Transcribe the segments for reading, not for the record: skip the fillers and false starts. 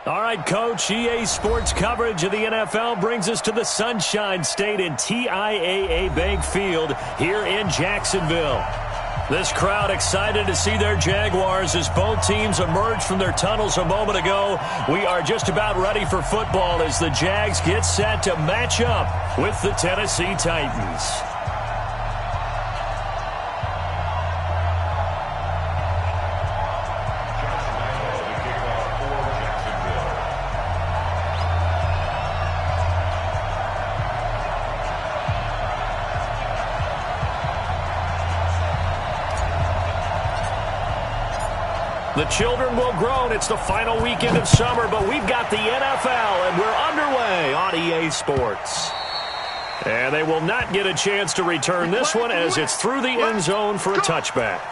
All right, Coach, EA Sports coverage of the NFL brings us to the Sunshine State in TIAA Bank Field here in Jacksonville. This crowd excited to see their Jaguars as both teams emerged from their tunnels a moment ago. We are just about ready for football as the Jags get set to match up with the Tennessee Titans. The children will groan. It's the final weekend of summer, but we've got the NFL, and we're underway on EA Sports. And they will not get a chance to return this one as it's through the end zone for a touchback.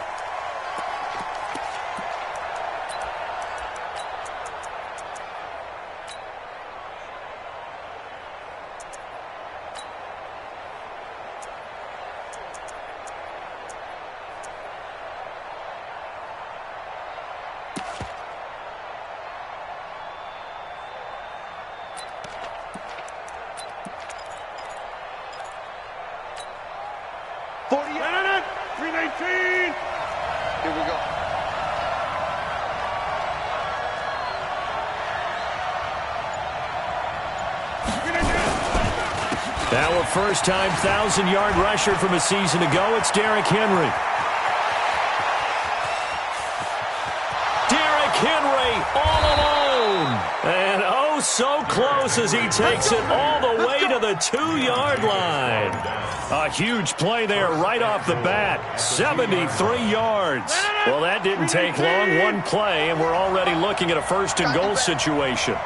Our first-time 1,000-yard rusher from a season ago, it's Derrick Henry. Derrick Henry all alone. And oh, so close as he takes it all the way to the 2-yard line. A huge play there right off the bat. 73 yards. Well, that didn't take long. One play, and we're already looking at a first-and-goal situation.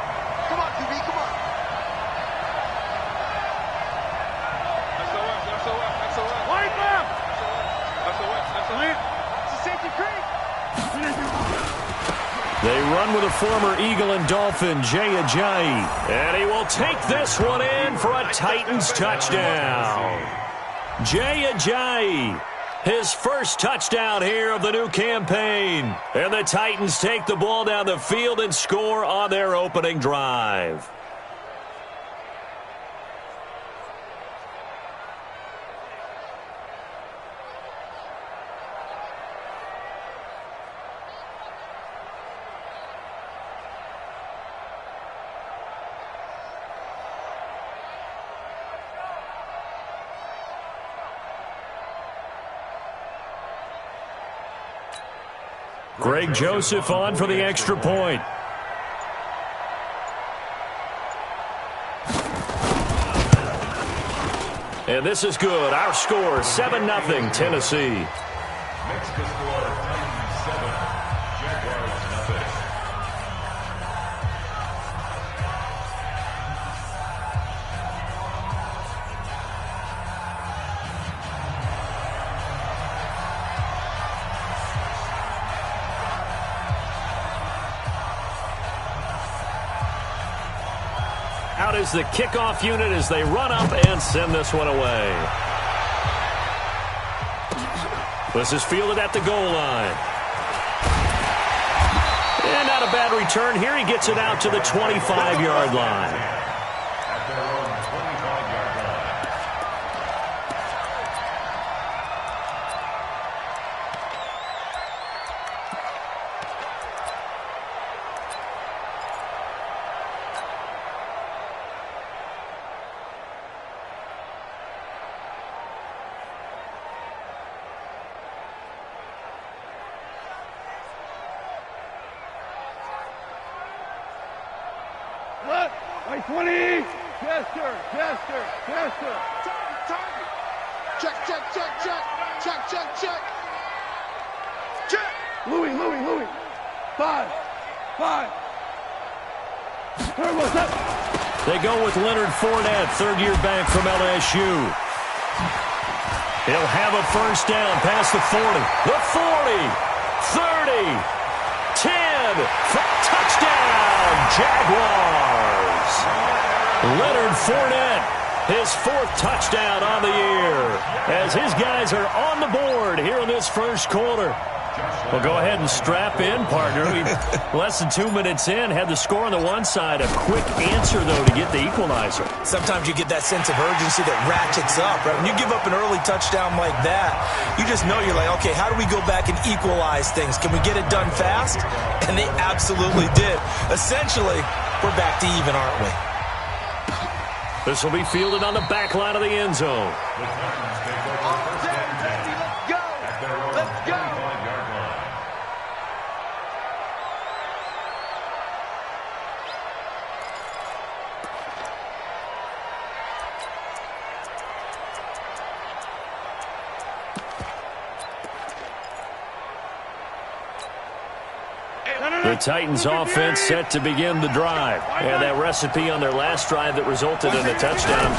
They run with a former Eagle and Dolphin, Jay Ajayi. And he will take this one in for a Titans touchdown. Jay Ajayi, his first touchdown here of the new campaign. And the Titans take the ball down the field and score on their opening drive. Greg Joseph on for the extra point. And this is good. Our score, 7-0, Tennessee. Next to score, Titans 7, Jaguars 0. Out is the kickoff unit as they run up and send this one away. This is fielded at the goal line. And not a bad return here. He gets it out to the 25-yard line. At their own 25-yard line. Right 20. Yes, sir. Yes, sir. Yes, sir. Target. Check, check, check, check. Check, check, check. Check. Louis. 5. Turbo set. They go with Leonard Fournette, third-year back from LSU. He'll have a first down past the 40. The 40. 30. 10. Touchdown, Jaguars. Leonard Fournette, his fourth touchdown on the year, as his guys are on the board here in this first quarter. Well, go ahead and strap in, partner. Less than 2 minutes in, had the score on the one side. A quick answer, though, to get the equalizer. Sometimes you get that sense of urgency that ratchets up, right? When you give up an early touchdown like that, you just know you're like, okay, how do we go back and equalize things? Can we get it done fast? And they absolutely did. Essentially, we're back to even, aren't we? This will be fielded on the back line of the end zone. The Titans offense set to begin the drive. And that recipe on their last drive that resulted in a touchdown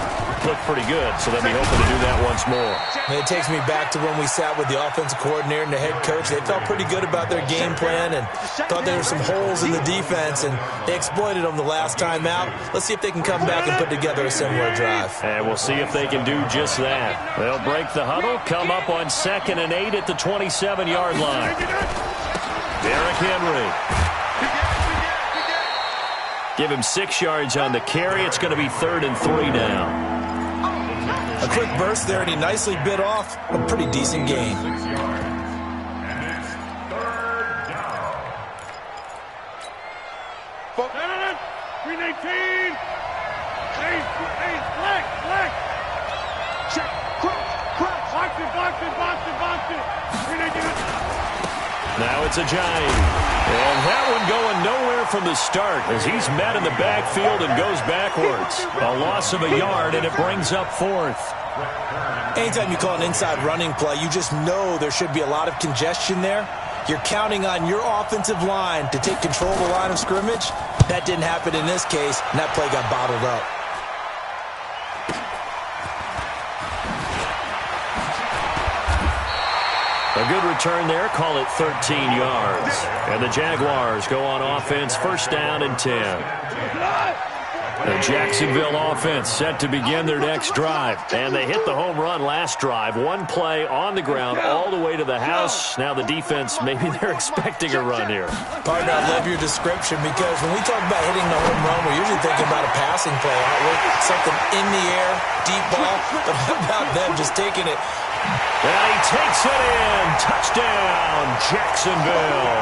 looked pretty good, so they'll be hoping to do that once more. It takes me back to when we sat with the offensive coordinator and the head coach. They felt pretty good about their game plan and thought there were some holes in the defense, and they exploited them the last time out. Let's see if they can come back and put together a similar drive. And we'll see if they can do just that. They'll break the huddle, come up on 2nd and 8 at the 27-yard line. Derrick Henry. Give him 6 yards on the carry. It's going to be 3rd and 3 now. A quick burst there, and he nicely bit off a pretty decent gain. 6 yards. And it's 3rd down. Green 18. Flex. Check. Crouch. Box it. Green 18. Now it's a Giant. And that one going nowhere from the start as he's met in the backfield and goes backwards. A loss of a yard, and it brings up 4th. Anytime you call an inside running play, you just know there should be a lot of congestion there. You're counting on your offensive line to take control of the line of scrimmage. That didn't happen in this case, and that play got bottled up. A good return there. Call it 13 yards. And the Jaguars go on offense, 1st down and 10. The Jacksonville offense set to begin their next drive. And they hit the home run last drive. One play on the ground all the way to the house. Now the defense, maybe they're expecting a run here. Partner, I love your description because when we talk about hitting the home run, we're usually thinking about a passing play, aren't we? Something in the air, deep ball. But how about them just taking it? And he takes it in. Touchdown, Jacksonville.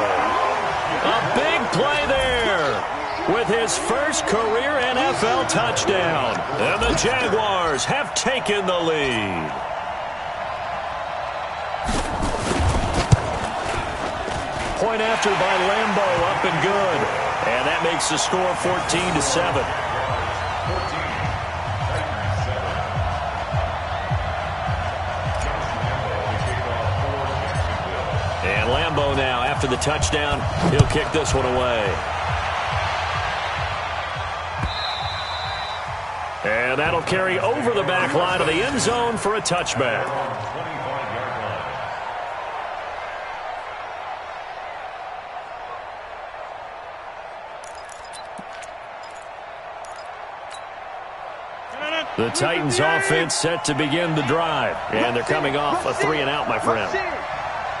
A big play there with his first career NFL touchdown. And the Jaguars have taken the lead. Point after by Lambo, up and good. And that makes the score 14-7. And Lambo now, after the touchdown, he'll kick this one away. And that'll carry over the back line of the end zone for a touchback. The Titans offense set to begin the drive. And they're coming off a 3-and-out, my friend.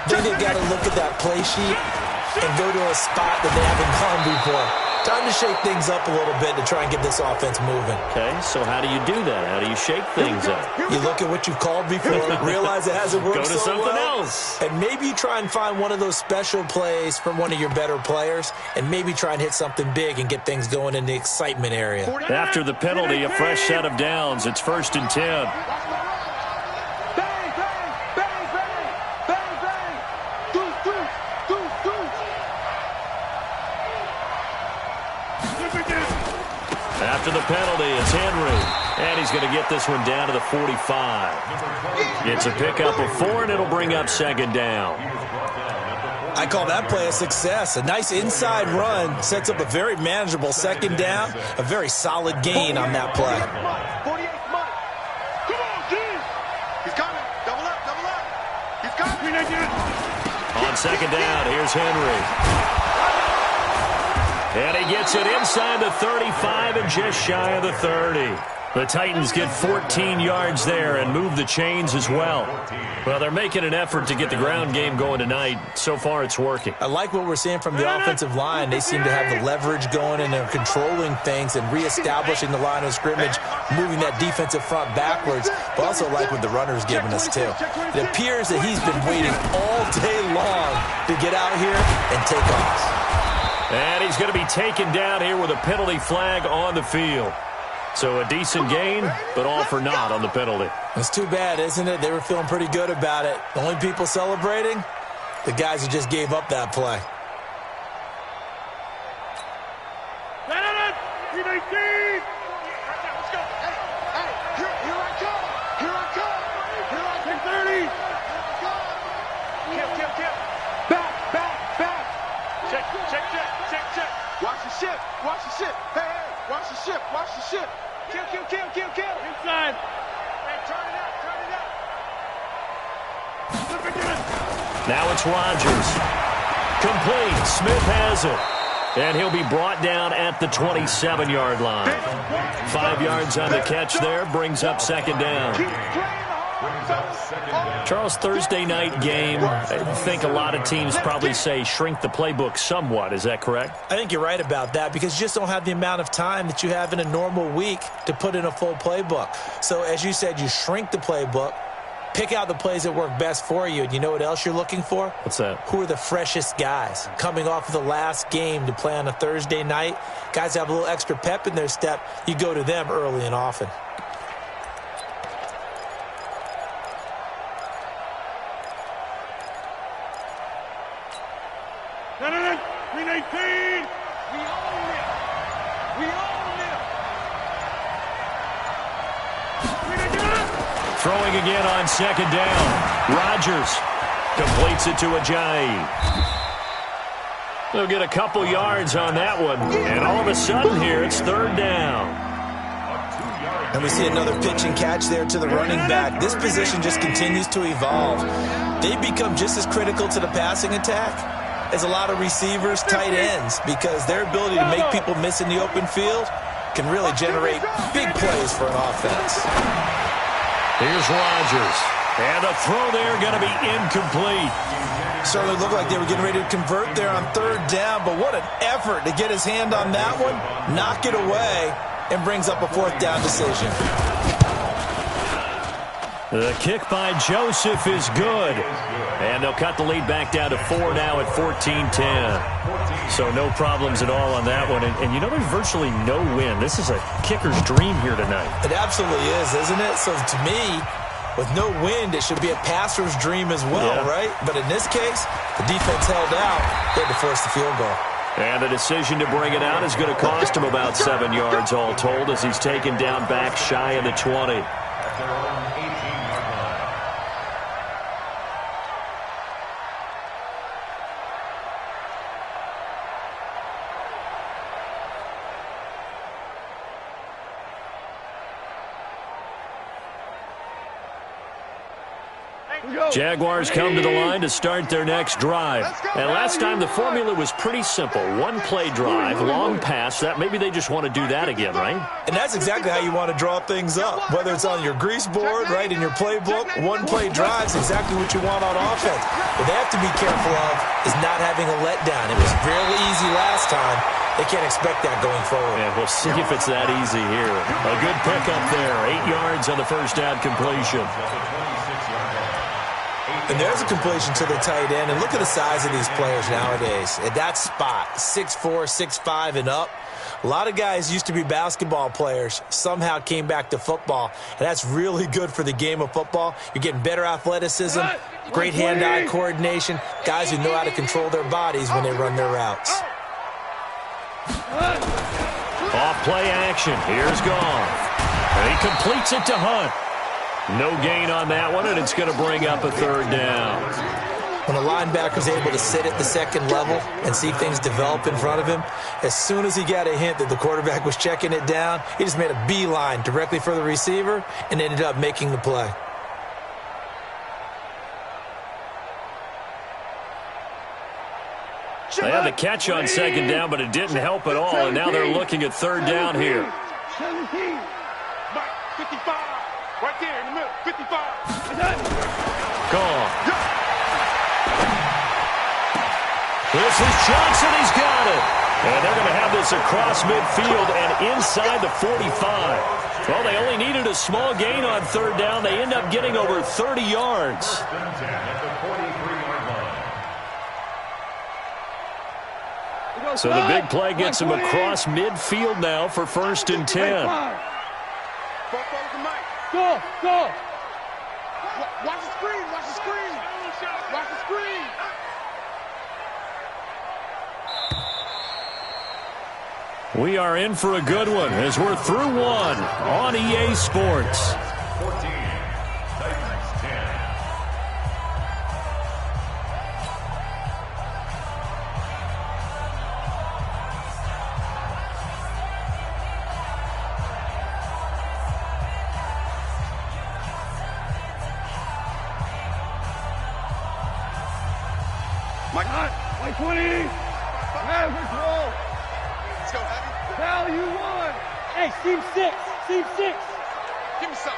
Then they've got to look at that play sheet and go to a spot that they haven't gone before. Time to shake things up a little bit to try and get this offense moving. Okay, so how do you do that? How do you shake things up? You look at what you've called before, realize it hasn't worked so well. Go to something else. And maybe you try and find one of those special plays from one of your better players, and maybe try and hit something big and get things going in the excitement area. After the penalty, a fresh set of downs. It's 1st and 10. After the penalty, it's Henry. And he's going to get this one down to the 45. It's a pickup of 4, and it'll bring up 2nd down. I call that play a success. A nice inside run sets up a very manageable 2nd down. A very solid gain on that play. 48 Mike. Come on, Gene. He's coming. Double up. He's coming. On 2nd down, here's Henry. And he gets it inside the 35 and just shy of the 30. The Titans get 14 yards there and move the chains as well. Well, they're making an effort to get the ground game going tonight. So far, it's working. I like what we're seeing from the offensive line. They seem to have the leverage going, and they're controlling things and reestablishing the line of scrimmage, moving that defensive front backwards. But also like what the runner's giving us, too. It appears that he's been waiting all day long to get out here and take off. And he's going to be taken down here with a penalty flag on the field. So a decent gain, but all for naught on the penalty. It's too bad, isn't it? They were feeling pretty good about it. The only people celebrating, the guys who just gave up that play. Let's go. Hey, here I come. Here I come. Here I come. 30. Kill. Back. Check. Watch the ship. Hey, watch the ship. Kill. Inside. Hey, turn it out. Look again. Now it's Rodgers. Complete. Smith has it. And he'll be brought down at the 27-yard line. 5 yards on the catch there, brings up second down. Charles, Thursday night game, I think a lot of teams probably say shrink the playbook somewhat. Is that correct? I think you're right about that because you just don't have the amount of time that you have in a normal week to put in a full playbook. So as you said, you shrink the playbook, pick out the plays that work best for you, and you know what else you're looking for? What's that? Who are the freshest guys coming off of the last game to play on a Thursday night? Guys have a little extra pep in their step. You go to them early and often. No. 319. We own it. Throwing again on second down. Rodgers completes it to Ajayi. They'll get a couple yards on that one. And all of a sudden here, it's third down. And we see another pitch and catch there to the running back. This position just continues to evolve. They become just as critical to the passing attack as a lot of receivers, tight ends, because their ability to make people miss in the open field can really generate big plays for an offense. Here's Rodgers. And the throw there going to be incomplete. Certainly looked like they were getting ready to convert there on third down, but what an effort to get his hand on that one, knock it away, and brings up a fourth down decision. The kick by Joseph is good. And they'll cut the lead back down to 4 now at 14-10. So no problems at all on that one. And you know, there's virtually no win. This is a kicker's dream here tonight. It absolutely is, isn't it? So to me, with no wind, it should be a passer's dream as well, right? But in this case, the defense held out. They had to force the field goal. And the decision to bring it out is going to cost him about 7 yards all told as he's taken down back shy of the 20. Jaguars come to the line to start their next drive. And last time the formula was pretty simple. One play drive, long pass. That maybe they just want to do that again, right? And that's exactly how you want to draw things up. Whether it's on your grease board, right, in your playbook, one play drive is exactly what you want on offense. What they have to be careful of is not having a letdown. It was really easy last time. They can't expect that going forward. Yeah, we'll see if it's that easy here. A good pickup there. 8 yards on the first down completion. And there's a completion to the tight end. And look at the size of these players nowadays. At that spot, 6'4", 6'5", and up. A lot of guys used to be basketball players, somehow came back to football. And that's really good for the game of football. You're getting better athleticism, great hand-eye coordination, guys who know how to control their bodies when they run their routes. Off play action. Here's Gone. And he completes it to Hunt. No gain on that one, and it's going to bring up a third down. When a linebacker's able to sit at the second level and see things develop in front of him, as soon as he got a hint that the quarterback was checking it down, he just made a beeline directly for the receiver and ended up making the play. They had the catch on second down, but it didn't help at all, and now they're looking at third down here. 17. 55. Right there in the middle. 55. Gone. This is Johnson. He's got it. And they're going to have this across midfield and inside the 45. Well, they only needed a small gain on third down. They end up getting over 30 yards. First and 10 at the 43-yard line. So the big play gets him across midfield now for first and 10. Go, go. Watch the screen. Watch the screen. Watch the screen. We are in for a good one as we're through one on EA Sports. 14, Titans 10. Like 20. Average roll. Let's go, Heavy. Cal, you won. Hey, Team 6. Team 6. Give me some.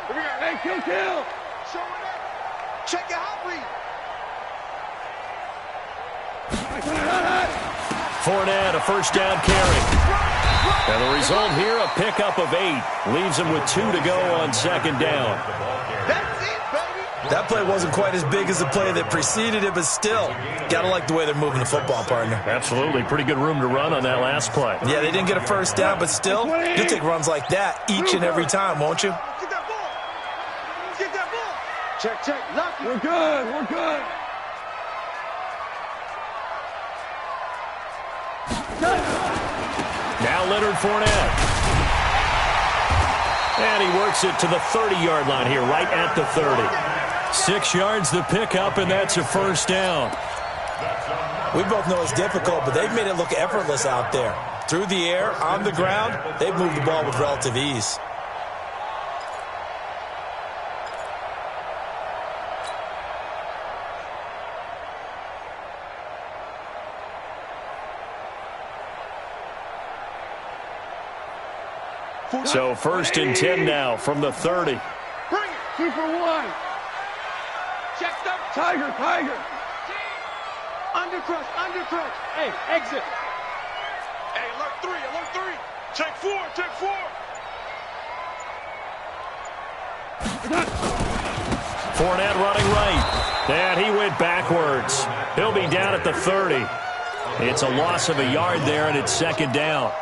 Here we go. Hey, kill. Show it up. Check your hot read. Fournette, a first down carry. And the result here, a pickup of 8. Leaves him with 2 to go on second down. That's it, baby. That play wasn't quite as big as the play that preceded it, but still, gotta like the way they're moving the football, partner. Absolutely. Pretty good room to run on that last play. Yeah, they didn't get a first down, but still, you'll take runs like that each and every time, won't you? Get that ball. Get that ball. Check. Lucky. We're good. Now Leonard Fournette. And he works it to the 30-yard line here, right at the 30. 6 yards the pickup, and that's a first down. We both know it's difficult, but they've made it look effortless out there. Through the air, on the ground, they've moved the ball with relative ease. So first and 10 now from the 30. Bring it. 2 for 1. Checked up. Tiger. Undercrush. Hey, exit. Hey, alert 3. Check 4. Fournette running right. And he went backwards. He'll be down at the 30. It's a loss of a yard there, and it's second down.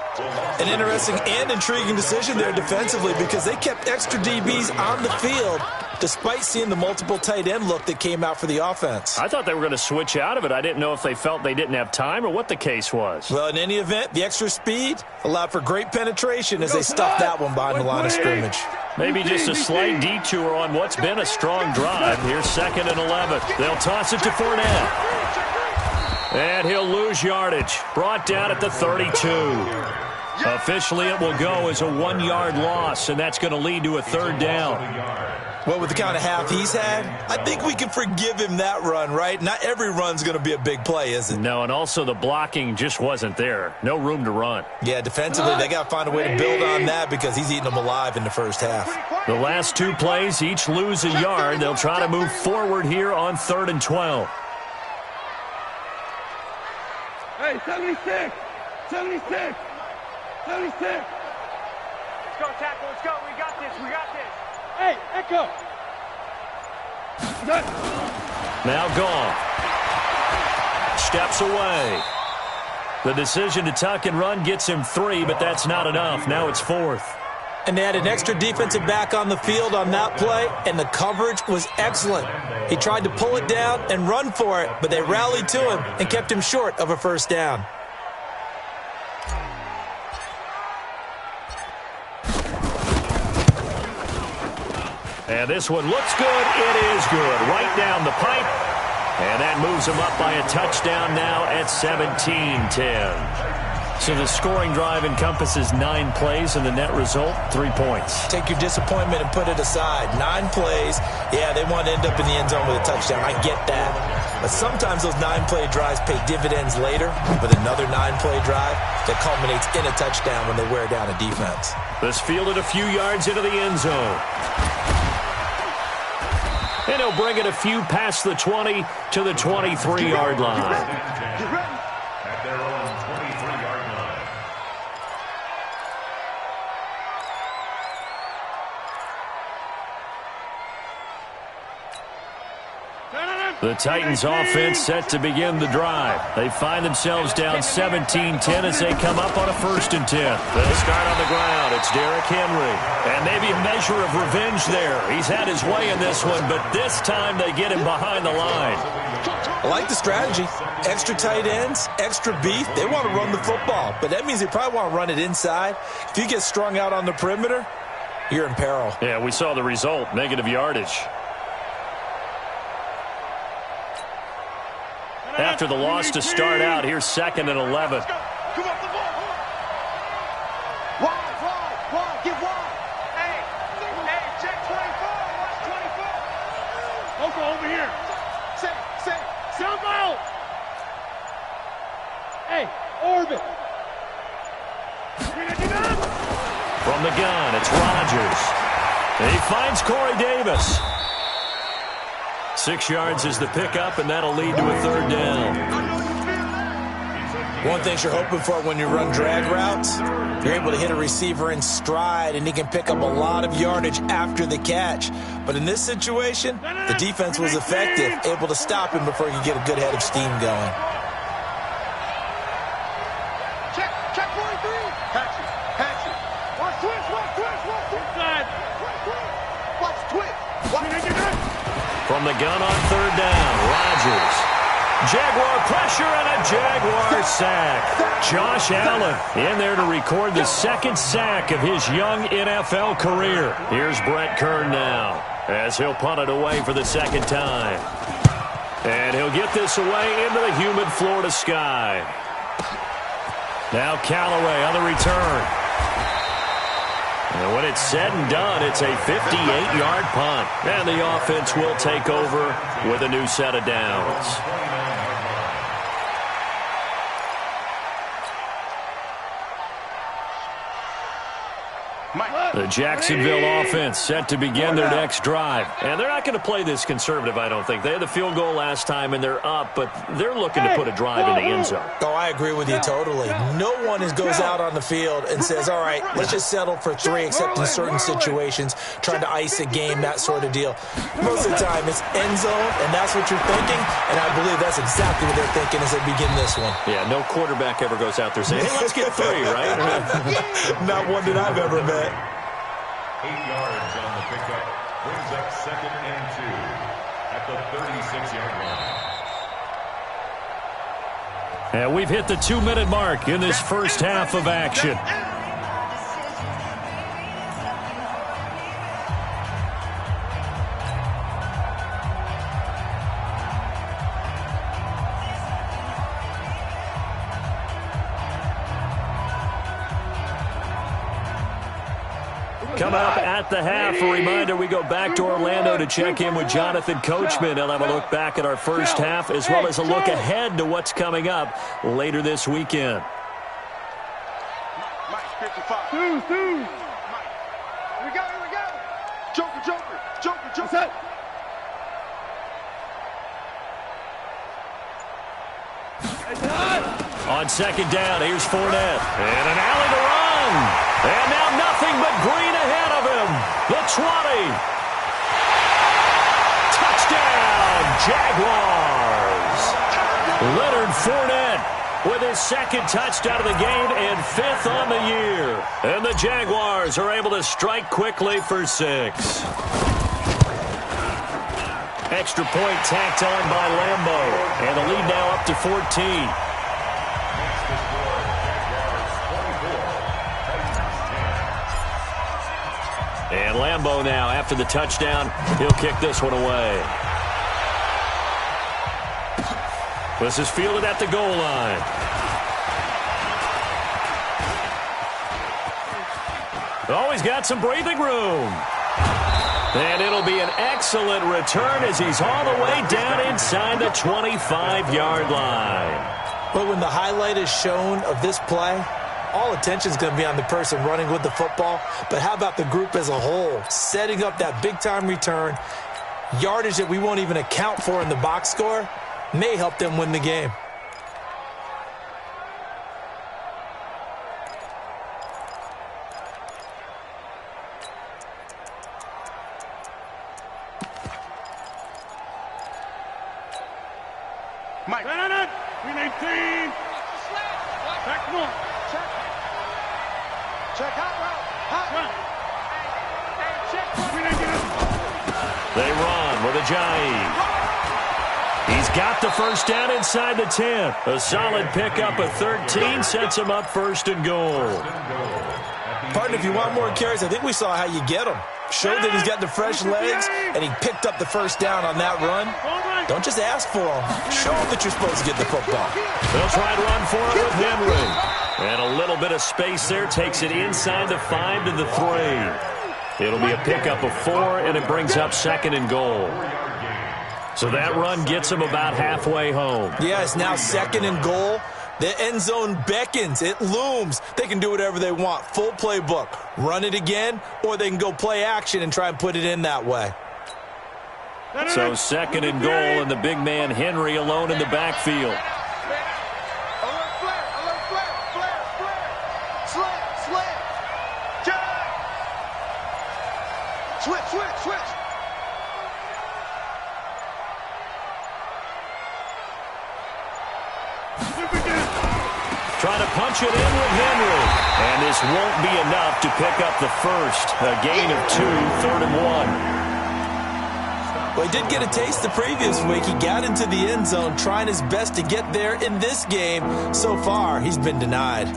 An interesting and intriguing decision there defensively because they kept extra DBs on the field despite seeing the multiple tight end look that came out for the offense. I thought they were going to switch out of it. I didn't know if they felt they didn't have time or what the case was. Well, in any event, the extra speed allowed for great penetration as they stuffed that one behind the line of scrimmage. Maybe just a slight detour on what's been a strong drive. Here's second and 11. They'll toss it to Fournette. And he'll lose yardage. Brought down at the 32. Officially, it will go as a 1-yard loss, and that's going to lead to a third down. Well, with the kind of half he's had, I think we can forgive him that run, right? Not every run's going to be a big play, is it? No, and also the blocking just wasn't there. No room to run. Yeah, defensively, they got to find a way to build on that because he's eating them alive in the first half. The last 2 plays, each lose a yard. They'll try to move forward here on 3rd and 12. Hey, 76. Let's go, tackle. Let's go. We got this. Hey, Echo. Now gone. Steps away. The decision to tuck and run gets him 3, but that's not enough. Now it's 4th. And they had an extra defensive back on the field on that play, and the coverage was excellent. He tried to pull it down and run for it, but they rallied to him and kept him short of a first down. And this one looks good. It is good. Right down the pipe. And that moves him up by a touchdown now at 17-10. So the scoring drive encompasses 9 plays, and the net result, 3 points. Take your disappointment and put it aside. 9 plays. Yeah, they want to end up in the end zone with a touchdown. I get that. But sometimes those 9-play drives pay dividends later with another 9-play drive that culminates in a touchdown when they wear down a defense. This fielded a few yards into the end zone. And he'll bring it a few past the 20 to the 23-yard line. At their own 23-yard line. The Titans offense set to begin the drive. They find themselves down 17-10 as they come up on a 1st and 10. They'll start on the ground. It's Derrick Henry. And maybe a measure of revenge there. He's had his way in this one, but this time they get him behind the line. I like the strategy. Extra tight ends, extra beef. They want to run the football, but that means they probably want to run it inside. If you get strung out on the perimeter, you're in peril. Yeah, we saw the result, negative yardage. After the loss to start out, here's 2nd and 11. Come off the ball. Wide, get wide. Hey, check 24, watch 24. Local over here. Say. Jump out. Hey, orbit. From the gun, it's Rodgers. He finds Corey Davis. 6 yards is the pickup, and that'll lead to a 3rd down. One thing you're hoping for when you run drag routes, you're able to hit a receiver in stride, and he can pick up a lot of yardage after the catch. But in this situation, the defense was effective, able to stop him before he could get a good head of steam going. Check 43. Patch it. Watch twitch. Inside. Watch twitch. From the gun on 3rd down, Rodgers. Jaguar pressure and a Jaguar sack. Josh Allen in there to record the 2nd sack of his young NFL career. Here's Brett Kern now as he'll punt it away for the 2nd time. And he'll get this away into the humid Florida sky. Now Callaway on the return. And when it's said and done, it's a 58-yard punt. And the offense will take over with a new set of downs. The Jacksonville offense set to begin their next drive. And they're not going to play this conservative, I don't think. They had the field goal last time, and they're up, but they're looking to put a drive in the end zone. Oh, I agree with you totally. No one goes out on the field and says, all right, let's just settle for 3, except in certain situations, trying to ice a game, that sort of deal. Most of the time, it's end zone, and that's what you're thinking, and I believe that's exactly what they're thinking as they begin this one. Yeah, no quarterback ever goes out there saying, hey, let's get 3, right? Not one that I've ever met. 8 yards on the pickup. Brings up 2nd and 2 at the 36-yard line. And we've hit the 2-minute mark in this first half of action. Coming up at the half, a reminder, we go back to Orlando to check in with Jonathan Coachman. He'll have a look back at our first half as well as a look ahead to what's coming up later this weekend. Mike, 55. Two. Mike. Here we go. Joker. Set. On 2nd down, here's Fournette. And an alley to run. And now nothing but green ahead of him. The 20. Touchdown, Jaguars. Leonard Fournette with his 2nd touchdown of the game and 5th on the year. And the Jaguars are able to strike quickly for 6. Extra point tacked on by Lambo. And the lead now up to 14. And Lambo now, after the touchdown, he'll kick this one away. This is fielded at the goal line. Oh, he's got some breathing room. And it'll be an excellent return as he's all the way down inside the 25-yard line. But when the highlight is shown of this play, all attention is going to be on the person running with the football. But how about the group as a whole, setting up that big-time return, yardage that we won't even account for in the box score, may help them win the game. Mike. We need team. Back north. Check hot route. Hot. They run with Ajayi. He's got the first down inside the 10. A solid pickup of 13 sets him up first and goal. Partner, if you want more carries, I think we saw how you get them. Showed that he's got the fresh legs, and he picked up the first down on that run. Don't just ask for them. Show them that you're supposed to get the football. They'll try and run for it with Henry. And a little bit of space there takes it inside the 5 to the 3. It'll be a pickup of 4, and it brings up second and goal. So that run gets him about halfway home. Yeah, it's now second and goal. The end zone beckons. It looms. They can do whatever they want. Full playbook. Run it again, or they can go play action and try and put it in that way. So second and goal, and the big man Henry alone in the backfield. Alert flare. Alert flare. Flare. Slam. Jag. Switch. Trying to punch it in with Henry. And this won't be enough to pick up the first. A gain of 2, 3rd and 1. Well, he did get a taste the previous week. He got into the end zone trying his best to get there in this game. So far, he's been denied.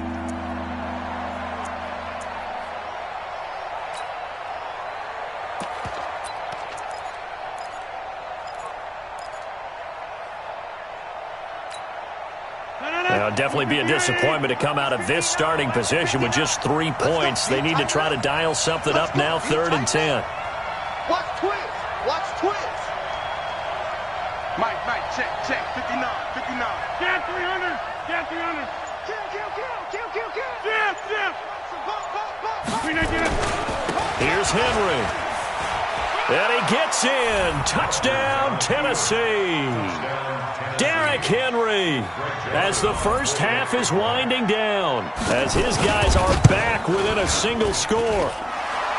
It'll definitely be a disappointment to come out of this starting position with just 3 points. They need to try to dial something up now, 3rd and 10. Watch twist. Mike, check. 59. Get 300. Kill. Here's Henry. And he gets in. Touchdown, Tennessee. Derrick Henry, as the first half is winding down, as his guys are back within a single score.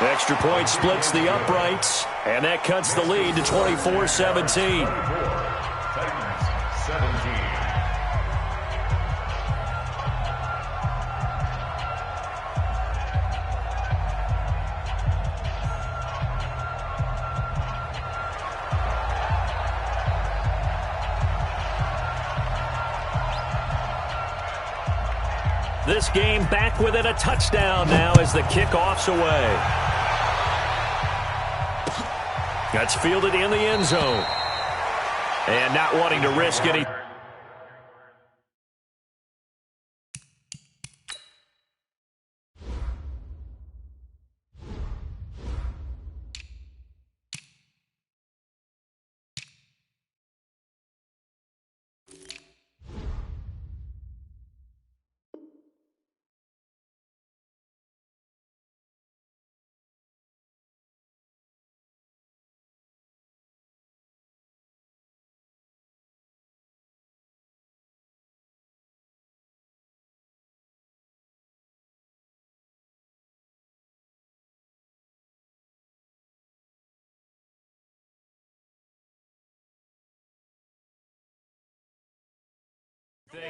Extra point splits the uprights, and that cuts the lead to 24-17. This game back within a touchdown now as the kickoff's away. That's fielded in the end zone. And not wanting to risk any.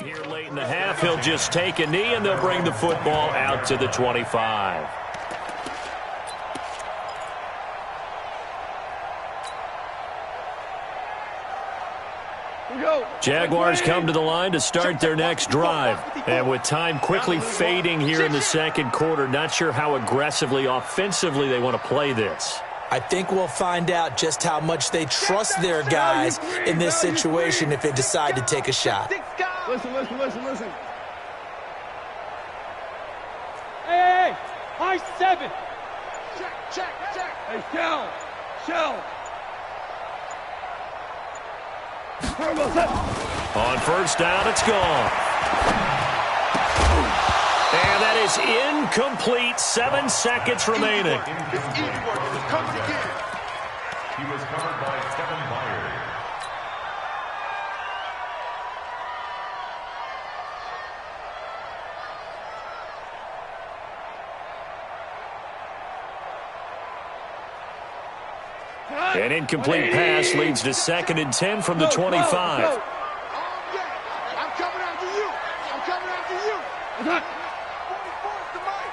Here late in the half, he'll just take a knee, and they'll bring the football out to the 25. Jaguars come to the line to start their next drive. And with time quickly fading here in the second quarter, not sure how aggressively, offensively they want to play this. I think we'll find out just how much they trust their guys in this situation if they decide to take a shot. Listen. Hey, high 7. Check. Hey, Cal. Shell. On first down, it's gone. And that is incomplete. 7 seconds remaining. It's easy work. It's coming again. He was covered by Kevin Byard. An incomplete pass leads to 2nd and 10 from the 25. I'm coming after you. I'm coming after you. 44's the mic.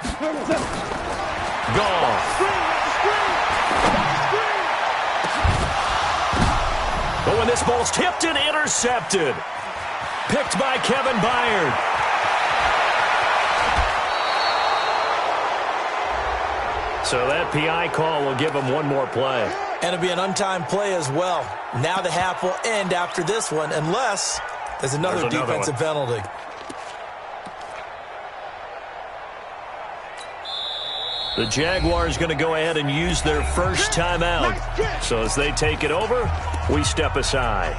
Gone. But when this ball's tipped and intercepted. Picked by Kevin Byard. So that PI call will give him one more play. And it'll be an untimed play as well. Now the half will end after this one, unless there's another defensive penalty. The Jaguars going to go ahead and use their first timeout. So as they take it over, we step aside.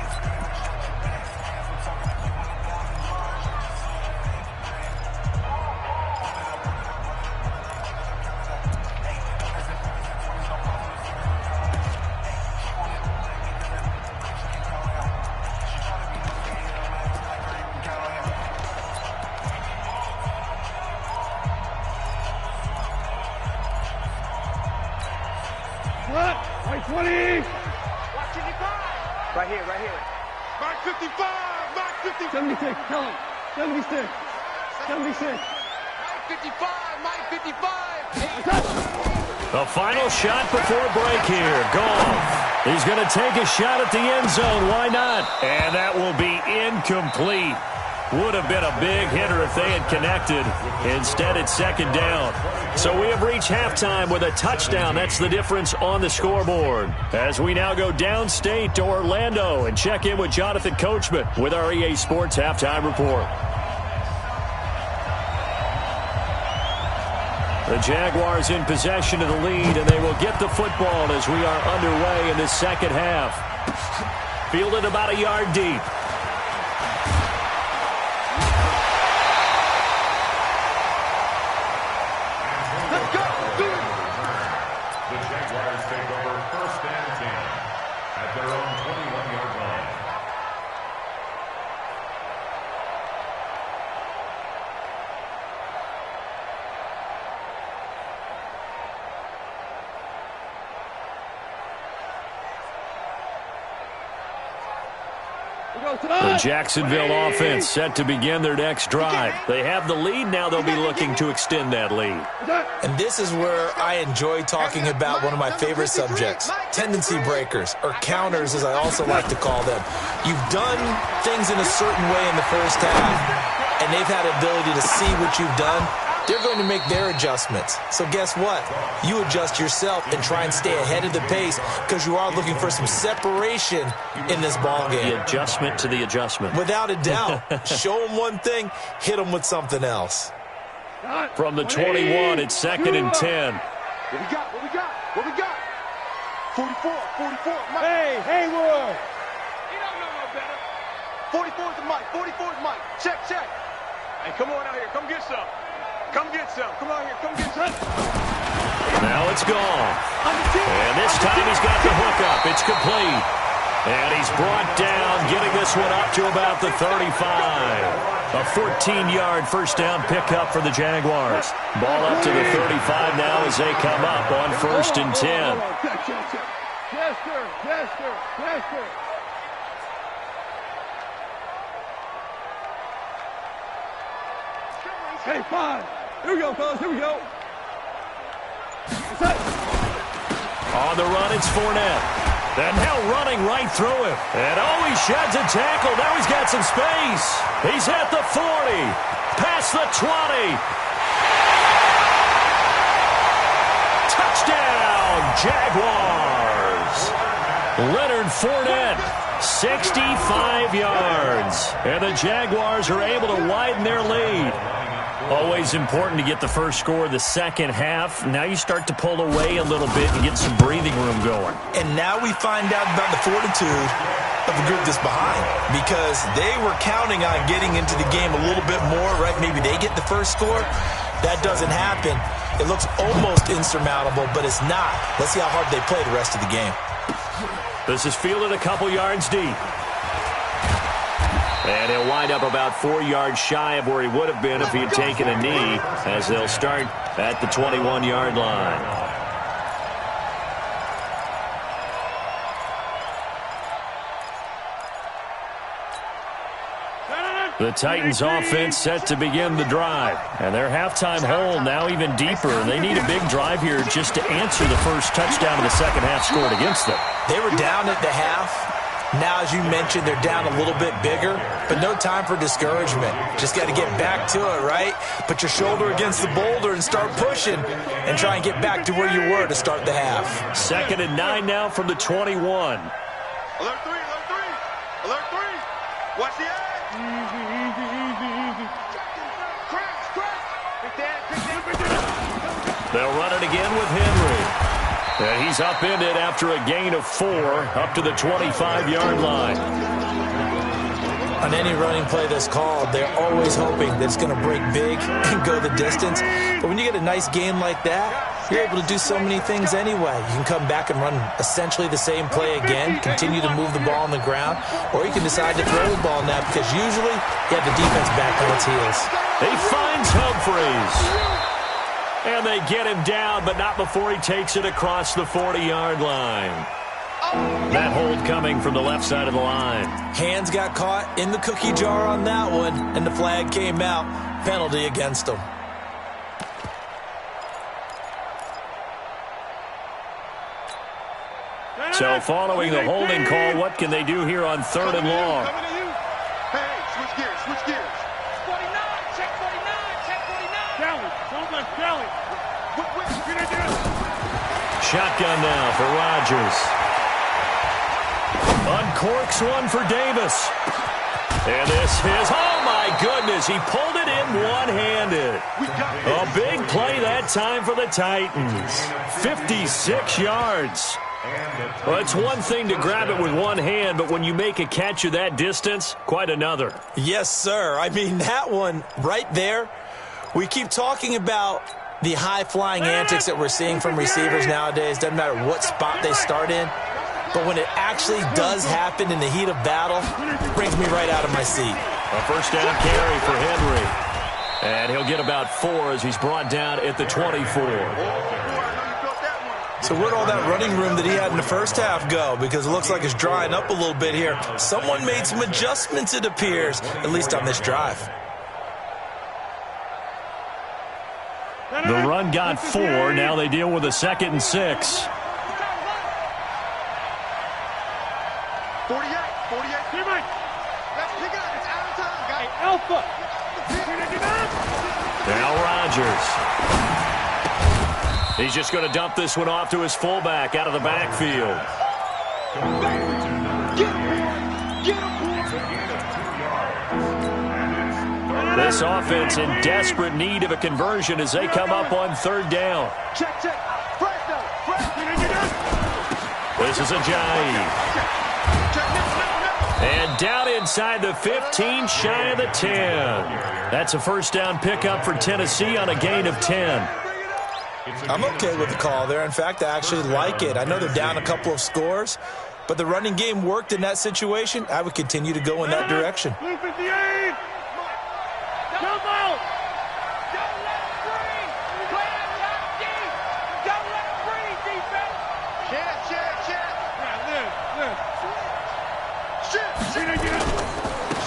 Right 20. Right here, right here. Mark 55. Mark 55. 76. Tell him. 76. 76. Mike 55. Mike 55. The final shot before break here. Goff. He's going to take a shot at the end zone. Why not? And that will be incomplete. Would have been a big hitter if they had connected. Instead, it's 2nd down. So we have reached halftime with a touchdown. That's the difference on the scoreboard. As we now go downstate to Orlando and check in with Jonathan Coachman with our EA Sports Halftime Report. The Jaguars in possession of the lead, and they will get the football as we are underway in the second half. Fielded about a yard deep. The Jaguars take over 1st and 10 at their own 21-yard line. The Jacksonville offense set to begin their next drive. They have the lead now. They'll be looking to extend that lead. And this is where I enjoy talking about one of my favorite subjects, tendency breakers, or counters as I also like to call them. You've done things in a certain way in the first half, and they've had the ability to see what you've done. They're going to make their adjustments. So guess what? You adjust yourself and try and stay ahead of the pace because you are looking for some separation in this ball game. The adjustment to the adjustment. Without a doubt. Show them one thing, hit them with something else. From the 21, it's 2nd and 10. What we got? What we got? What we got? 44. Mike. Hey, Haywood. He don't know no better. 44 is the mic. 44 is Mike. Check. Hey, come on out here. Come get some. Come get some. Come on here. Come get some. Now it's gone. And this time he's got the hook up. It's complete. And he's brought down, getting this one up to about the 35. A 14-yard first down pickup for the Jaguars. Ball up to the 35 now as they come up on 1st and 10. Chester. Hey, 5. Here we go, fellas. Here we go. On the run, it's Fournette. And now running right through him. And he sheds a tackle. Now he's got some space. He's at the 40. Past the 20. Touchdown, Jaguars. Leonard Fournette, 65 yards. And the Jaguars are able to widen their lead. Always important to get the first score of the second half. Now you start to pull away a little bit and get some breathing room going. And now we find out about the fortitude of the group that's behind, because they were counting on getting into the game a little bit more, right? Maybe they get the first score. That doesn't happen. It looks almost insurmountable, but it's not. Let's see how hard they play the rest of the game. This is fielded a couple yards deep. And he'll wind up about 4 yards shy of where he would have been if he had taken a knee, as they'll start at the 21-yard line. The Titans offense set to begin the drive. And their halftime hole now even deeper. They need a big drive here just to answer the first touchdown of the second half scored against them. They were down at the half. Now, as you mentioned, they're down a little bit bigger, but no time for discouragement. Just got to get back to it, right? Put your shoulder against the boulder and start pushing and try and get back to where you were to start the half. 2nd and 9 now from the 21. Alert 3, alert 3, alert 3. Watch the edge. Easy. They'll run it again with Henry. And he's upended after a gain of 4 up to the 25-yard line. On any running play that's called, they're always hoping that it's going to break big and go the distance. But when you get a nice game like that, you're able to do so many things anyway. You can come back and run essentially the same play again, continue to move the ball on the ground, or you can decide to throw the ball now, because usually you have the defense back on its heels. He finds Humphreys. And they get him down, but not before he takes it across the 40-yard line. That hold coming from the left side of the line. Hands got caught in the cookie jar on that one, and the flag came out. Penalty against him. So following the holding call, what can they do here on 3rd and long? Hey, switch gears. 49, check 49, check 49. Challenge, don't let challenge. Shotgun now for Rodgers. Uncorks one for Davis. And this is, oh my goodness, he pulled it in one-handed. A big play that time for the Titans. 56 yards. Well, it's one thing to grab it with one hand, but when you make a catch of that distance, quite another. Yes, sir. I mean, that one right there, we keep talking about the high-flying antics that we're seeing from receivers nowadays. Doesn't matter what spot they start in. But when it actually does happen in the heat of battle, it brings me right out of my seat. A first down carry for Henry. And he'll get about 4 as he's brought down at the 24. So where'd all that running room that he had in the first half go? Because it looks like it's drying up a little bit here. Someone made some adjustments, it appears, at least on this drive. The run got 4. Now they deal with a 2nd and 6. 48. Teammate. Let's pick it up. It's out of time, guys. Hey, Alpha. Now Rodgers. He's just going to dump this one off to his fullback out of the backfield. This offense in desperate need of a conversion as they come up on 3rd down. Check. This is Ajayi. And down inside the 15, shy of the 10. That's a first down pickup for Tennessee on a gain of 10. I'm okay with the call there. In fact, I actually like it. I know they're down a couple of scores, but the running game worked in that situation. I would continue to go in that direction. Blue 58. Come out. Don't let it breathe. Play it top deep. Don't let it breathe, defense.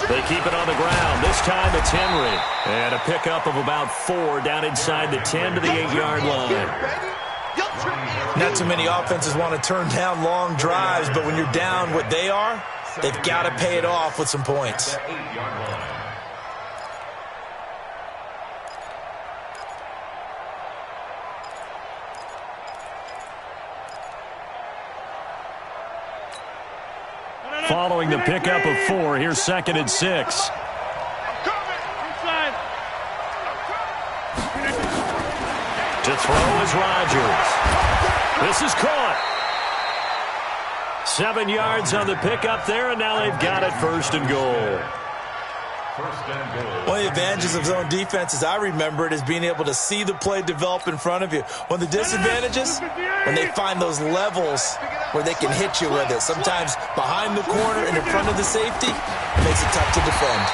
They keep it on the ground. This time it's Henry. And a pickup of about 4 down inside the 10 to the 8-yard line. Not too many offenses want to turn down long drives, but when you're down what they are, they've got to pay it off with some points. Following the pickup of 4, here's 2nd and 6. Inside. To throw is Rodgers. This is caught. 7 yards on the pickup there, and now they've got it 1st and goal. One of the advantages of zone defense, as I remember it, is being able to see the play develop in front of you. One of the disadvantages, when they find those levels where they can hit you with it. Sometimes behind the corner and in front of the safety, it makes it tough to defend.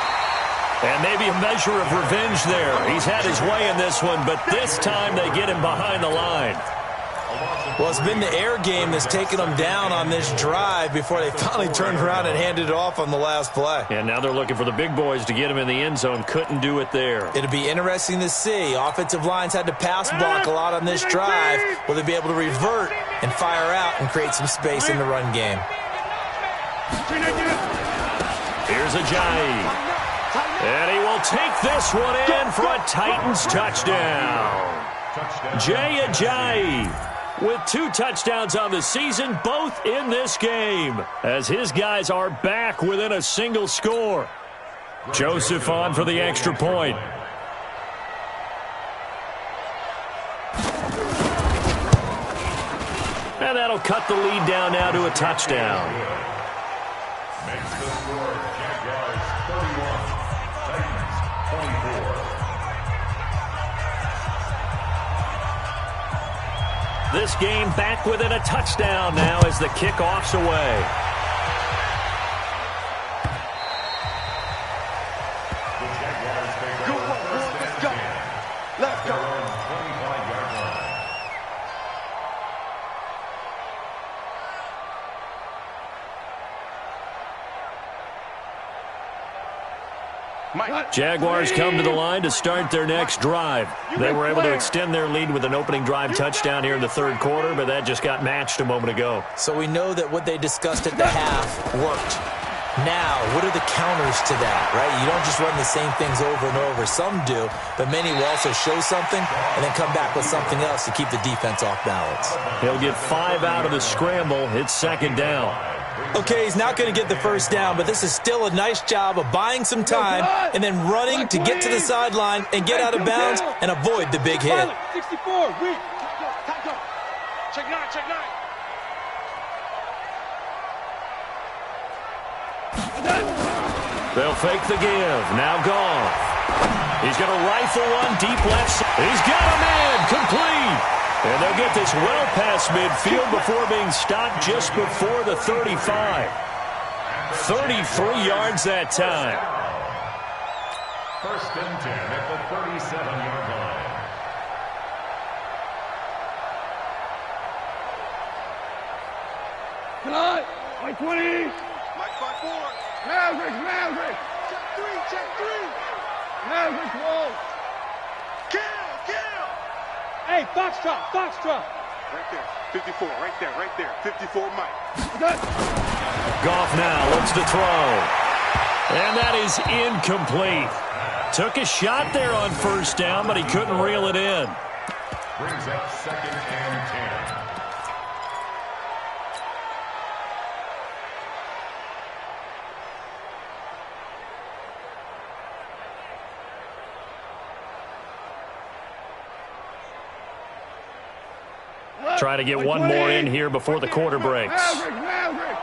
And maybe a measure of revenge there. He's had his way in this one, but this time they get him behind the line. Well, it's been the air game that's taken them down on this drive before they finally turned around and handed it off on the last play. And now they're looking for the big boys to get him in the end zone. Couldn't do it there. It'll be interesting to see. Offensive lines had to pass block a lot on this drive. Will they be able to revert and fire out and create some space in the run game? Here's Ajayi. And he will take this one in for a Titans touchdown. Jay Ajayi with 2 touchdowns on the season, both in this game, as his guys are back within a single score. Joseph on for the extra point. And that'll cut the lead down now to a touchdown. Makes the score Jaguars 31, Titans 24. This game back within a touchdown now as the kickoff's away. The Jaguars take Go, over boys, first let's and go. 10. Let's go. Their own 25-yard line. Jaguars come to the line to start their next drive. They were able to extend their lead with an opening drive touchdown here in the 3rd quarter, but that just got matched a moment ago. So we know that what they discussed at the half worked. Now, what are the counters to that, right? You don't just run the same things over and over. Some do, but many will also show something and then come back with something else to keep the defense off balance. He'll get 5 out of the scramble. It's 2nd down. Okay, he's not going to get the first down, but this is still a nice job of buying some time and then running to get to the sideline and get out of bounds and avoid the big hit. 64, weak. Check 9, check 9. They'll fake the give. Now Goff. He's going to rifle one deep left side. He's got a man. Complete. And they'll get this well past midfield before being stopped just before the 35. 33 yards that time. 1st and 10 at the 37-yard line. Tonight, Mike 20. Mike 5-4. Maverick. Check 3. Maverick roll. Kill. Hey, Foxtrot. Right there. 54, right there. 54, Mike. Goff now looks to throw. And that is incomplete. Took a shot there on 1st down, but he couldn't reel it in. Brings up 2nd and 10. Try to get one more in here before the quarter breaks. Maverick.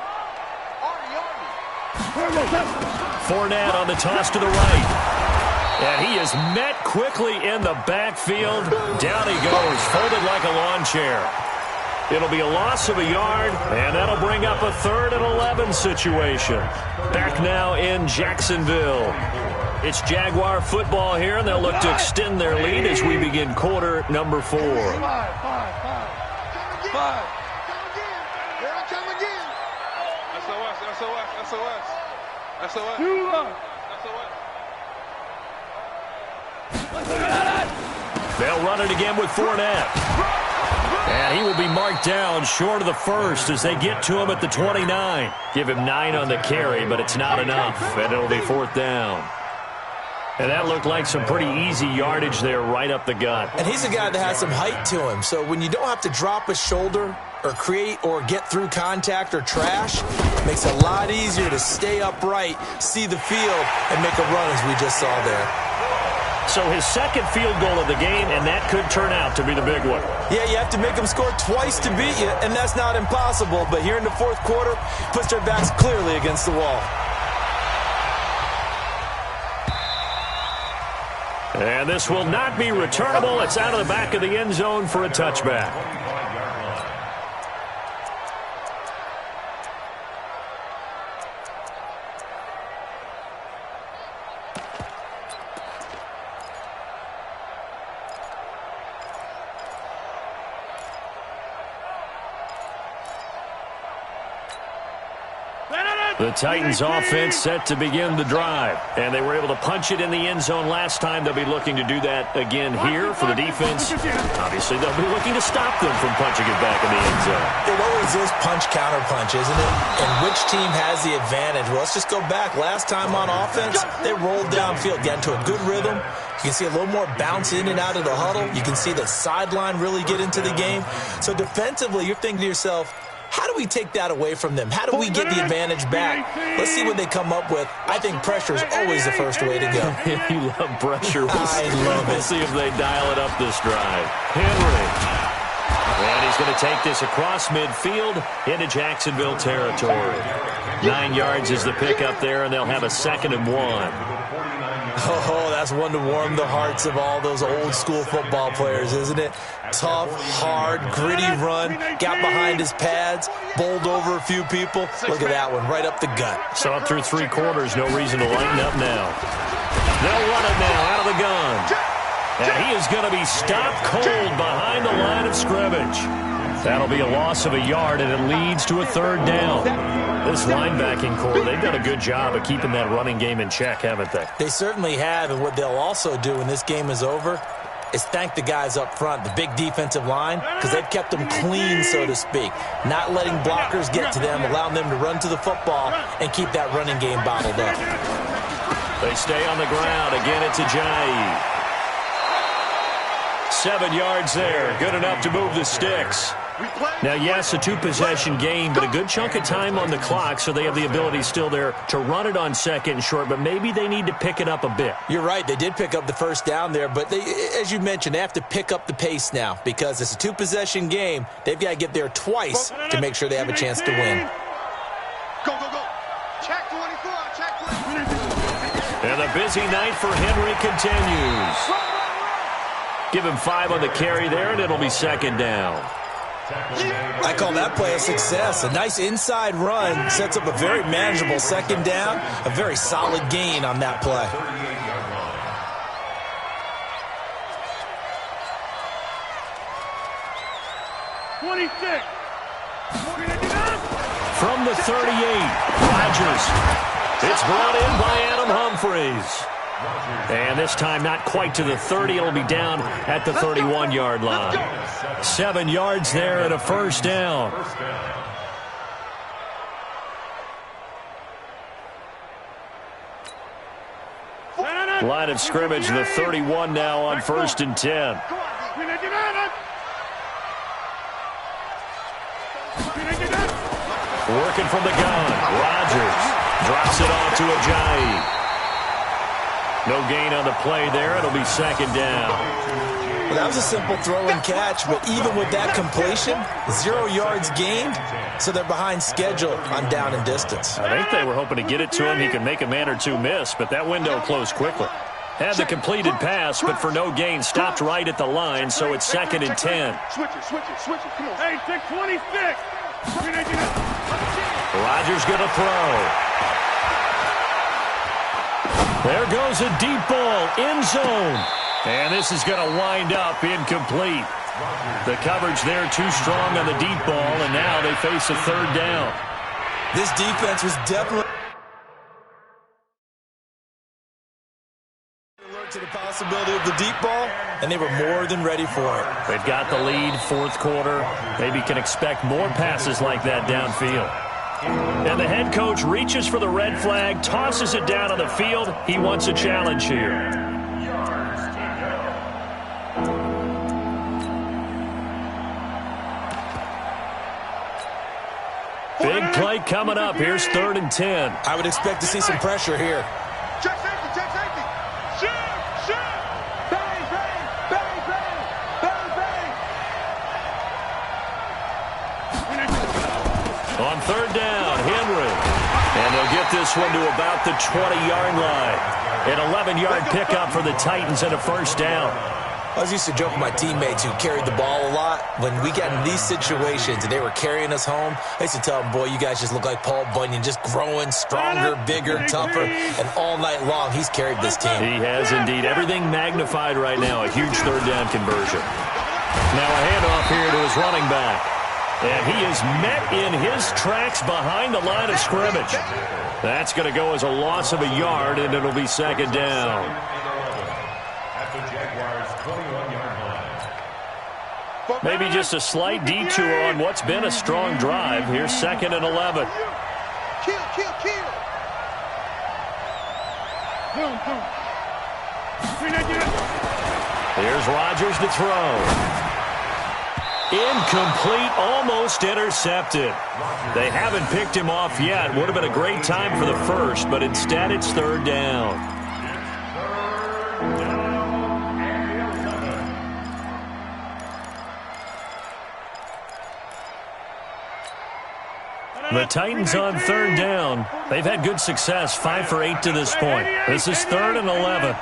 Fournette on the toss to the right. And he is met quickly in the backfield. Down he goes, folded like a lawn chair. It'll be a loss of a yard, and that'll bring up a 3rd and 11 situation. Back now in Jacksonville. It's Jaguar football here, and they'll look to extend their lead as we begin quarter number 4. Five. Here I come again. SOS. You run. They'll run it again with Fournette. And he will be marked down short of the 1st as they get to him at the 29. Give him 9 on the carry, but it's not enough, and it'll be 4th down. And that looked like some pretty easy yardage there right up the gut. And he's a guy that has some height to him, so when you don't have to drop a shoulder or create or get through contact or trash, it makes it a lot easier to stay upright, see the field, and make a run as we just saw there. So his second field goal of the game, and that could turn out to be the big one. Yeah, you have to make them score twice to beat you, and that's not impossible. But here in the fourth quarter, puts their backs clearly against the wall. And this will not be returnable. It's out of the back of the end zone for a touchback. The Titans offense set to begin the drive, and they were able to punch it in the end zone last time. They'll be looking to do that again here for the defense. Obviously, they'll be looking to stop them from punching it back in the end zone. It always is punch-counter-punch, isn't it? And which team has the advantage? Well, let's just go back. Last time on offense, they rolled downfield, got into a good rhythm. You can see a little more bounce in and out of the huddle. You can see the sideline really get into the game. So defensively, you're thinking to yourself, how do we take that away from them? How do we get the advantage back? Let's see what they come up with. I think pressure is always the first way to go. You love pressure. I love it. We'll see if they dial it up this drive. Henry. And he's going to take this across midfield into Jacksonville territory. 9 yards is the pickup there, and they'll have a 2nd and 1. Oh, that's one to warm the hearts of all those old-school football players, isn't it? Tough, hard, gritty run, got behind his pads, bowled over a few people. Look at that one, right up the gut. So up through 3 quarters, no reason to lighten up now. They'll run it now out of the gun. And he is going to be stopped cold behind the line of scrimmage. That'll be a loss of a yard, and it leads to a 3rd down. This linebacking core, they've done a good job of keeping that running game in check, haven't they? They certainly have, and what they'll also do when this game is over is thank the guys up front, the big defensive line, because they've kept them clean, so to speak. Not letting blockers get to them, allowing them to run to the football and keep that running game bottled up. They stay on the ground. Again, it's Ajayi. 7 yards there. Good enough to move the sticks. Now, yes, a 2-possession game, but a good chunk of time on the clock, so they have the ability still there to run it on 2nd and short, but maybe they need to pick it up a bit. You're right. They did pick up the 1st down there, but they, as you mentioned, they have to pick up the pace now because it's a 2-possession game. They've got to get there twice to make sure they have a chance to win. Go, go, go. Check 24, check 24. And the busy night for Henry continues. Give him 5 on the carry there, and it'll be 2nd down. I call that play a success. A nice inside run sets up a very manageable 2nd down. A very solid gain on that play. From the 38, Rodgers. It's brought in by Adam Humphries. And this time not quite to the 30. It'll be down at the 31-yard line. 7 yards there and a 1st down. Line of scrimmage, the 31 now on 1st and 10. Working from the gun. Rodgers drops it off to Ajayi. No gain on the play there. It'll be 2nd down. Well, that was a simple throw and catch, but even with that completion, 0 yards gained, so they're behind schedule on down and distance. I think they were hoping to get it to him. He could make a man or two miss, but that window closed quickly. Had the completed pass, but for no gain, stopped right at the line, so it's 2nd and 10. Switch it, switch it, switch it. Come on. Hey, 626. Rodgers going to throw. There goes a deep ball, end zone. And this is going to wind up incomplete. The coverage there too strong on the deep ball, and now they face a 3rd down. This defense was definitely alert to the possibility of the deep ball, and they were more than ready for it. They've got the lead, 4th quarter. Maybe can expect more passes like that downfield. And the head coach reaches for the red flag, tosses it down on the field. He wants a challenge here. Big play coming up. Here's 3rd and 10. I would expect to see some pressure here. Check safety, check safety. Shoot, shoot. On third down, Henry. And they'll get this one to about the 20-yard line. An 11-yard pickup for the Titans and a first down. I was used to joke with my teammates who carried the ball a lot. When we got in these situations and they were carrying us home, I used to tell them, boy, you guys just look like Paul Bunyan, just growing stronger, bigger, tougher, and all night long he's carried this team. He has indeed. Everything magnified right now. A huge third down conversion. Now a handoff here to his running back. And he is met in his tracks behind the line of scrimmage. That's going to go as a loss of a yard, and it'll be second down. At the Jaguars' 21-yard line. Maybe just a slight detour on what's been a strong drive. Here's second and 11. Kill, kill, kill. Here's Rodgers to throw. Incomplete, almost intercepted. They haven't picked him off yet. Would have been a great time for the first, but instead it's third down. The Titans on third down. They've had good success, 5 for 8 to this point. This is third and 11.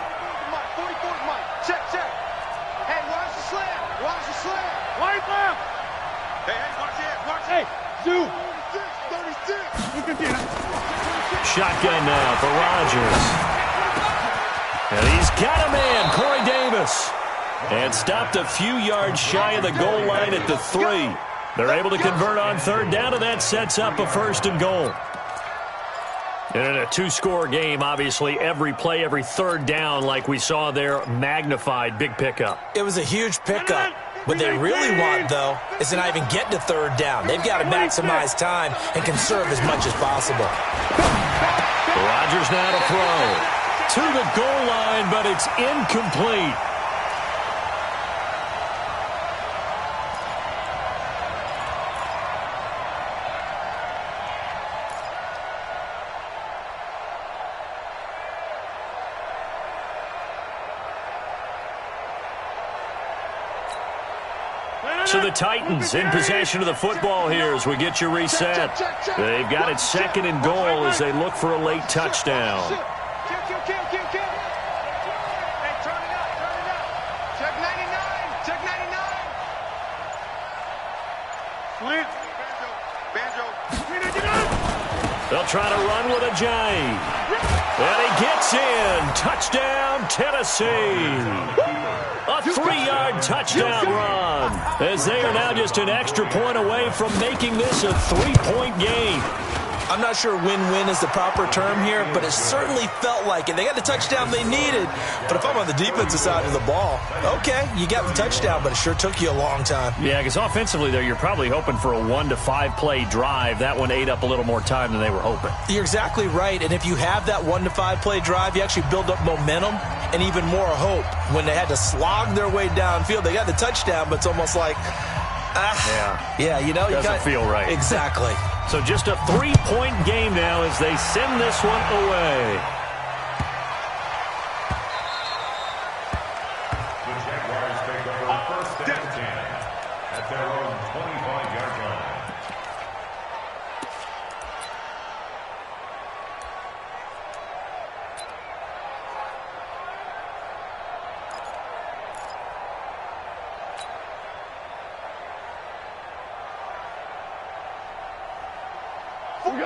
Shotgun now for Rodgers. And he's got a man, Corey Davis. And stopped a few yards shy of the goal line at the 3. They're able to convert on third down, and that sets up a first and goal. And in a two-score game, obviously, every play, every third down, like we saw there, magnified, big pickup. It was a huge pickup. What they really want, though, is to not even get to third down. They've got to maximize time and conserve as much as possible. Rodgers now to throw. To the goal line, but it's incomplete. So the Titans in possession of the football here as we get you reset. They've got it second and goal as they look for a late touchdown. Hey, turn it up. Check 99. Check 99. Banjo. They'll try to run with a J. And he gets in. Touchdown, Tennessee. A 3-yard touchdown run, as they are now just an extra point away from making this a 3-point game. I'm not sure win-win is the proper term here, but it certainly felt like it. They got the touchdown they needed, but if I'm on the defensive side of the ball, okay, you got the touchdown, but it sure took you a long time. Yeah, because offensively, though, you're probably hoping for a 1 to 5 play drive. That one ate up a little more time than they were hoping. You're exactly right, and if you have that 1 to 5 play drive, you actually build up momentum and even more hope. When they had to slog their way downfield, they got the touchdown, but it's almost like, yeah, you know, doesn't feel right. Exactly. So just a 3-point game now as they send this one away. The Jaguars take over first down and 10 at their own 25-yard line.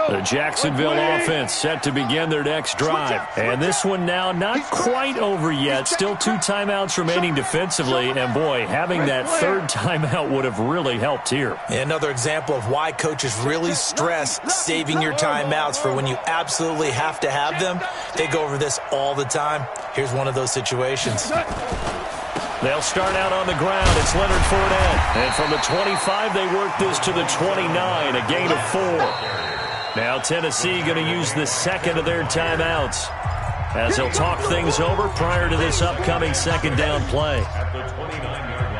The Jacksonville offense set to begin their next drive. And this one now not quite over yet. Still 2 timeouts remaining defensively. And, boy, having that third timeout would have really helped here. Another example of why coaches really stress saving your timeouts for when you absolutely have to have them. They go over this all the time. Here's one of those situations. They'll start out on the ground. It's Leonard Fournette. And from the 25, they work this to the 29, a gain of 4. Now Tennessee going to use the second of their timeouts as they'll talk things over prior to this upcoming second down play. At the 29-yard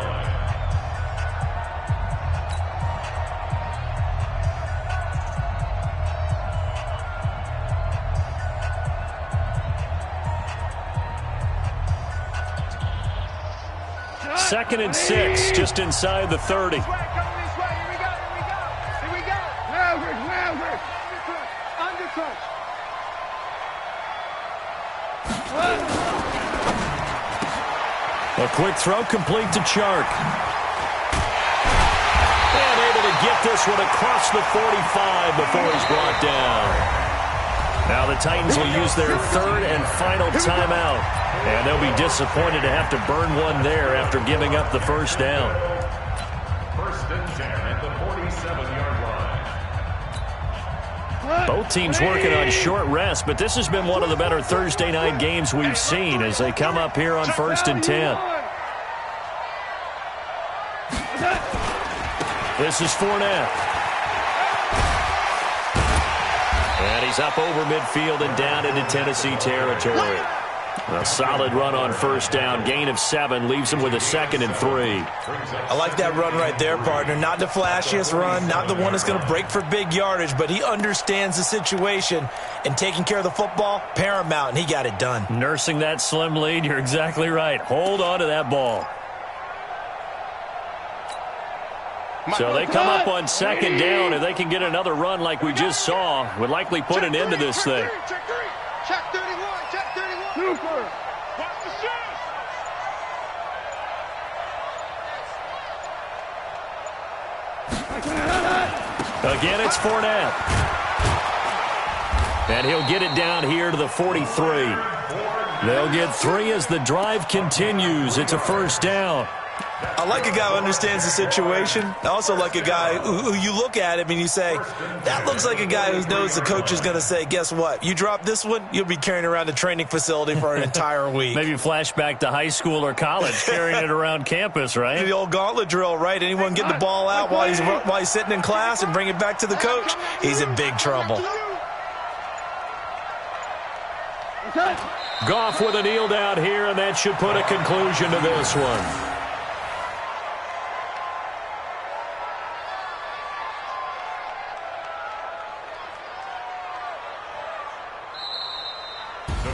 line. Second and 6, just inside the 30. Here we go. A quick throw complete to Chark. And able to get this one across the 45 before he's brought down. Now the Titans will use their third and final timeout. And they'll be disappointed to have to burn one there after giving up the first down. First and 10 at the 47-yard line. Both teams working on short rest, but this has been one of the better Thursday night games we've seen as they come up here on first and 10. This is Fournette. And he's up over midfield and down into Tennessee territory. A solid run on first down. Gain of 7 leaves him with a 2nd and 3. I like that run right there, partner. Not the flashiest run, not the one that's going to break for big yardage, but he understands the situation, and taking care of the football, paramount, and he got it done. Nursing that slim lead, you're exactly right. Hold on to that ball. So they come up on 2nd down. If they can get another run like we just saw, would likely put an end to this thing. Check 31. Check 31. Super. Watch the shoot. Again, it's Fournette. And he'll get it down here to the 43. They'll get 3 as the drive continues. It's a first down. I like a guy who understands the situation. I also like a guy who you look at him and you say, that looks like a guy who knows the coach is going to say, guess what? You drop this one, you'll be carrying around the training facility for an entire week. Maybe flashback to high school or college, carrying it around campus, right? The old gauntlet drill, right? Anyone getting the ball out while he's sitting in class and bring it back to the coach, he's in big trouble. Goff with a kneel down here, and that should put a conclusion to this one.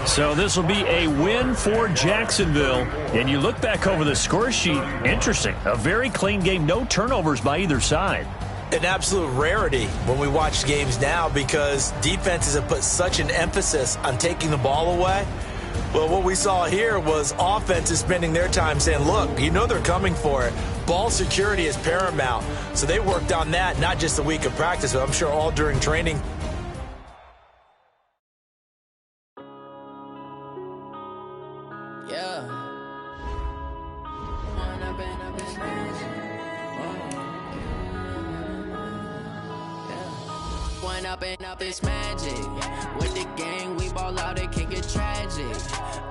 So this will be a win for Jacksonville. And you look back over the score sheet, interesting. A very clean game, no turnovers by either side. An absolute rarity when we watch games now because defenses have put such an emphasis on taking the ball away. Well, what we saw here was offenses spending their time saying, look, you know they're coming for it. Ball security is paramount. So they worked on that, not just a week of practice, but I'm sure all during training. Up this magic with the gang, we ball out, it can get tragic.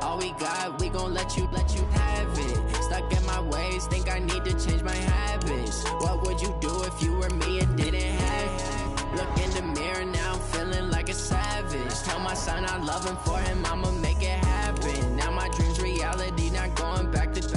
All we got, we gon' let you have it. Stuck in my ways, think I need to change my habits. What would you do if you were me and didn't have it? Look in the mirror, now I'm feeling like a savage. Tell my son I love him, for him I'ma make it happen. Now my dream's reality, not going back to.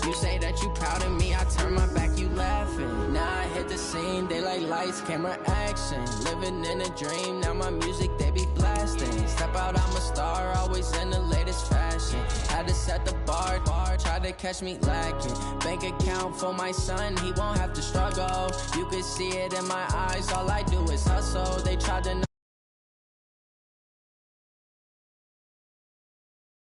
You say that you proud of me, I turn my back, you laughing. Now I hit the scene, they like lights, camera, action. Living in a dream, now my music, they be blasting. Step out, I'm a star, always in the latest fashion. Had to set the bar, try to catch me lacking. Bank account for my son, he won't have to struggle. You can see it in my eyes, all I do is hustle. They tried to